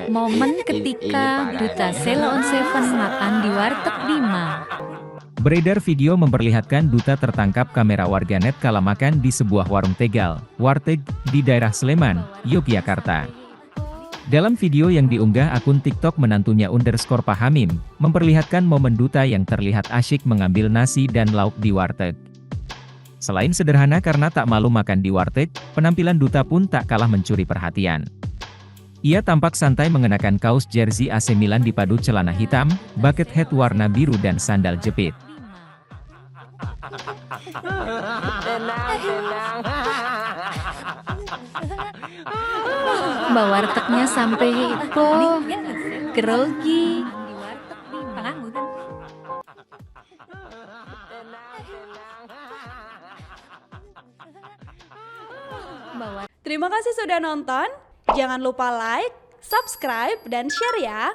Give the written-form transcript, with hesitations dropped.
Momen ketika Duta Sheila on Seven makan di warteg Bima. Beredar video memperlihatkan Duta tertangkap kamera warganet kala makan di sebuah warung Tegal, warteg, di daerah Sleman, Yogyakarta. Dalam video yang diunggah akun TikTok menantunya _pahamim, memperlihatkan momen Duta yang terlihat asyik mengambil nasi dan lauk di warteg. Selain sederhana karena tak malu makan di warteg, penampilan Duta pun tak kalah mencuri perhatian. Ia tampak santai mengenakan kaos jersey AC Milan dipadu celana hitam, bucket hat warna biru dan sandal jepit. Mbak wartegnya sampai heboh, grogi. Terima kasih sudah nonton. Jangan lupa like, subscribe, dan share ya.